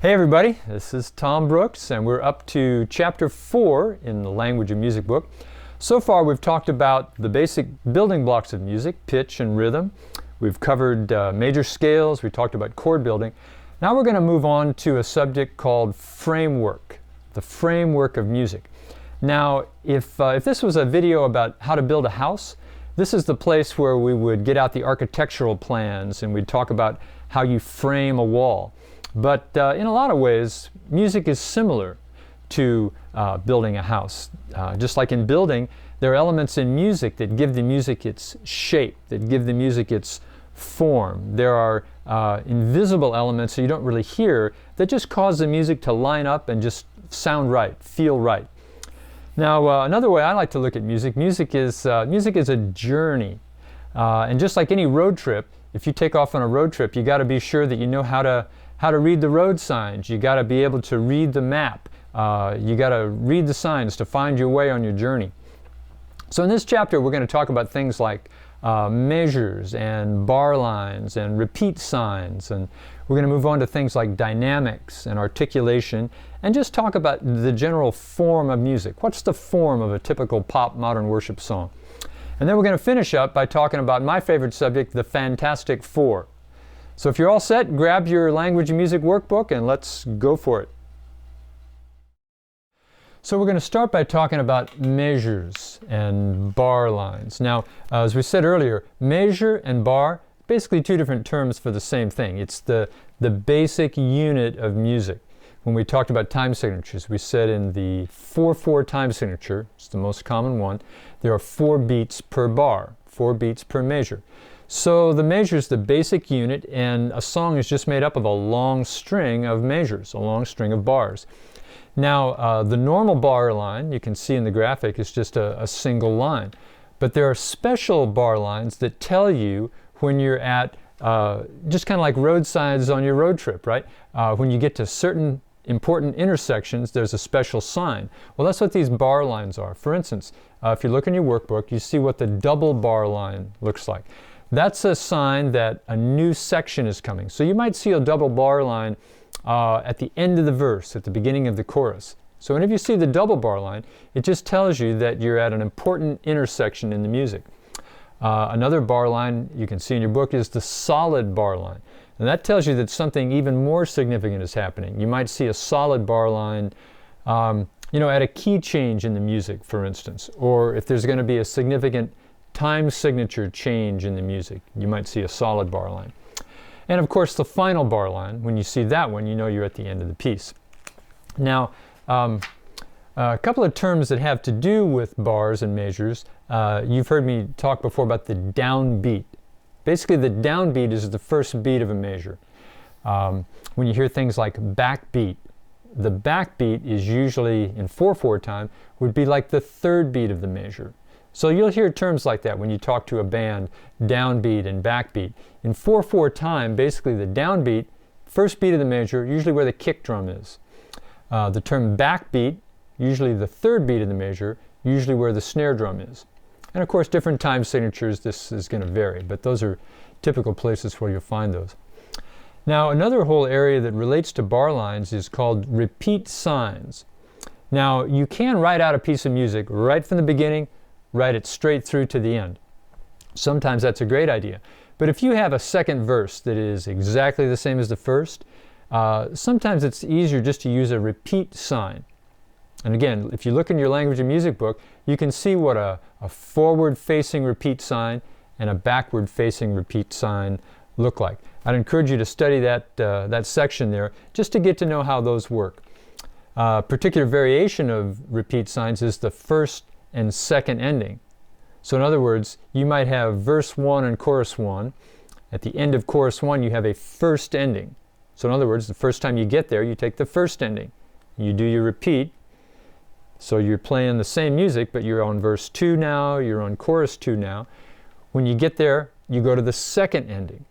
Hey everybody, this is Tom Brooks and we're up to chapter 4 in the Language of Music book. So far we've talked about the basic building blocks of music, pitch and rhythm. We've covered major scales, we talked about chord building. Now we're going to move on to a subject called framework, the framework of music. Now if this was a video about how to build a house, this is the place where we would get out the architectural plans and we'd talk about how you frame a wall. But in a lot of ways, music is similar to building a house. Just like in building, there are elements in music that give the music its shape, that give the music its form. There are invisible elements that you don't really hear that just cause the music to line up and just sound right, feel right. Now, another way I like to look at music, music is a journey. And just like any road trip, if you take off on a road trip, you got to be sure that you know how to read the road signs. You got to be able to read the map. You got to read the signs to find your way on your journey. So in this chapter, we're going to talk about things like measures and bar lines and repeat signs. And we're going to move on to things like dynamics and articulation and just talk about the general form of music. What's the form of a typical pop modern worship song? And then we're going to finish up by talking about my favorite subject, the Fantastic Four. So if you're all set, grab your Language and Music workbook and let's go for it. So we're going to start by talking about measures and bar lines. Now, as we said earlier, measure and bar, basically two different terms for the same thing. It's the basic unit of music. When we talked about time signatures, we said in the 4/4 time signature, it's the most common one, there are 4 beats per bar, 4 beats per measure. So the measure is the basic unit, and a song is just made up of a long string of measures, a long string of bars. Now, the normal bar line, you can see in the graphic, is just a single line. But there are special bar lines that tell you when you're at, just kind of like road signs on your road trip, right? When you get to certain important intersections, there's a special sign. Well, that's what these bar lines are. For instance, if you look in your workbook, you see what the double bar line looks like. That's a sign that a new section is coming. So you might see a double bar line at the end of the verse, at the beginning of the chorus. So whenever you see the double bar line, it just tells you that you're at an important intersection in the music. Another bar line you can see in your book is the solid bar line. And that tells you that something even more significant is happening. You might see a solid bar line at a key change in the music, for instance, or if there's going to be a significant time signature change in the music, you might see a solid bar line. And of course the final bar line, when you see that one, you know you're at the end of the piece. Now, a couple of terms that have to do with bars and measures. You've heard me talk before about the downbeat. Basically the downbeat is the first beat of a measure. When you hear things like backbeat, the backbeat is usually in 4/4 time would be like the third beat of the measure. So you'll hear terms like that when you talk to a band, downbeat and backbeat. In 4/4 time, basically the downbeat, first beat of the measure, usually where the kick drum is. The term backbeat, usually the third beat of the measure, usually where the snare drum is. And of course, different time signatures, this is going to vary, but those are typical places where you'll find those. Now, another whole area that relates to bar lines is called repeat signs. Now, you can write out a piece of music right from the beginning, write it straight through to the end. Sometimes that's a great idea. But if you have a second verse that is exactly the same as the first, sometimes it's easier just to use a repeat sign. And again, if you look in your Language and Music book, you can see what a forward-facing repeat sign and a backward-facing repeat sign look like. I'd encourage you to study that section there just to get to know how those work. Particular variation of repeat signs is the first and second ending. So in other words, you might have verse 1 and chorus 1. At the end of chorus 1, you have a first ending. So in other words, the first time you get there, you take the first ending. You do your repeat. So you're playing the same music, but you're on verse 2 now, you're on chorus 2 now. When you get there, you go to the second ending.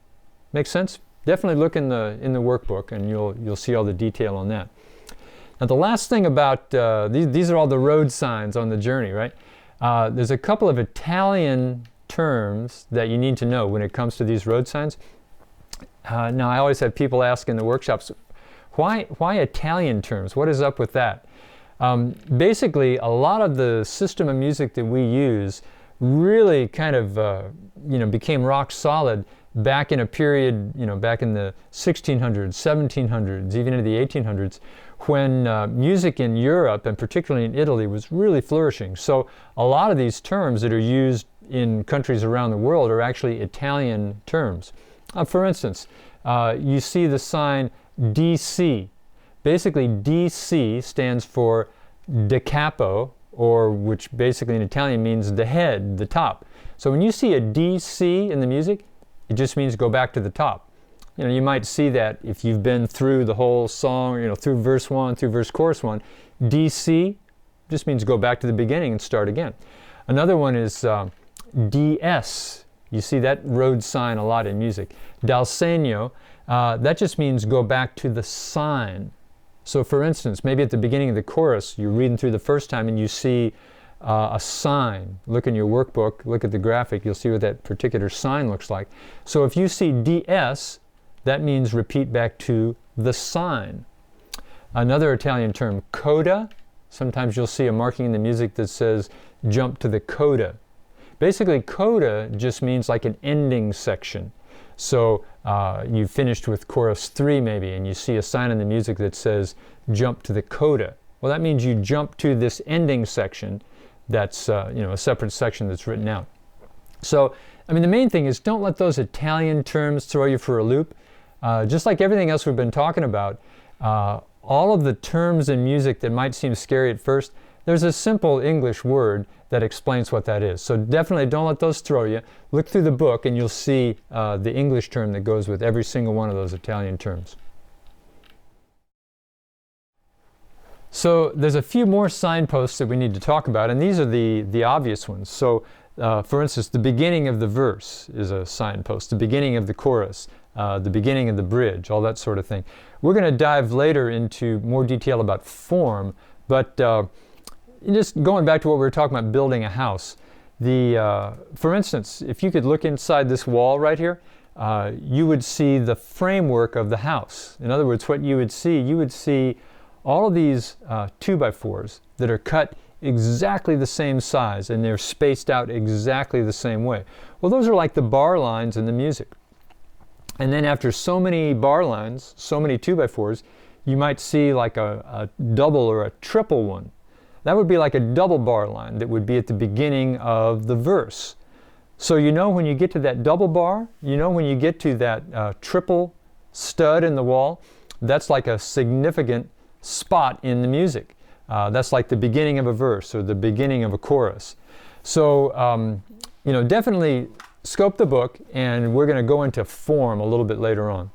Make sense? Definitely look in the workbook and you'll see all the detail on that. Now the last thing about, these are all the road signs on the journey, right? There's a couple of Italian terms that you need to know when it comes to these road signs. Now I always have people ask in the workshops, Why Italian terms? What is up with that? Basically, a lot of the system of music that we use really kind of became rock solid back in a period, back in the 1600s, 1700s, even into the 1800s, when music in Europe, and particularly in Italy, was really flourishing. So a lot of these terms that are used in countries around the world are actually Italian terms. For instance, you see the sign DC. Basically, DC stands for da capo, or which basically in Italian means the head, the top. So when you see a DC in the music, it just means go back to the top. You might see that if you've been through the whole song, through verse 1, through verse chorus 1. DC just means go back to the beginning and start again. Another one is DS. You see that road sign a lot in music. Dal segno, that just means go back to the sign. So for instance, maybe at the beginning of the chorus, you're reading through the first time and you see a sign. Look in your workbook, look at the graphic, you'll see what that particular sign looks like. So if you see DS, that means repeat back to the sign. Another Italian term, coda. Sometimes you'll see a marking in the music that says jump to the coda. Basically, coda just means like an ending section. So you finished with chorus 3 maybe, and you see a sign in the music that says jump to the coda. Well, that means you jump to this ending section that's a separate section that's written out. So, the main thing is don't let those Italian terms throw you for a loop. Just like everything else we've been talking about, all of the terms in music that might seem scary at first, there's a simple English word that explains what that is. So definitely don't let those throw you. Look through the book and you'll see the English term that goes with every single one of those Italian terms. So there's a few more signposts that we need to talk about, and these are the obvious ones. So for instance, the beginning of the verse is a signpost, the beginning of the chorus, the beginning of the bridge, all that sort of thing. We're going to dive later into more detail about form, but just going back to what we were talking about, building a house. For instance, if you could look inside this wall right here, you would see the framework of the house. In other words, what you would see all of these 2x4s that are cut exactly the same size and they're spaced out exactly the same way. Well, those are like the bar lines in the music. And then after so many bar lines, so many 2x4s, you might see like a double or a triple one. That would be like a double bar line that would be at the beginning of the verse. So when you get to that double bar, when you get to that triple stud in the wall, that's like a significant spot in the music. That's like the beginning of a verse or the beginning of a chorus. So, definitely scope the book, and we're going to go into form a little bit later on.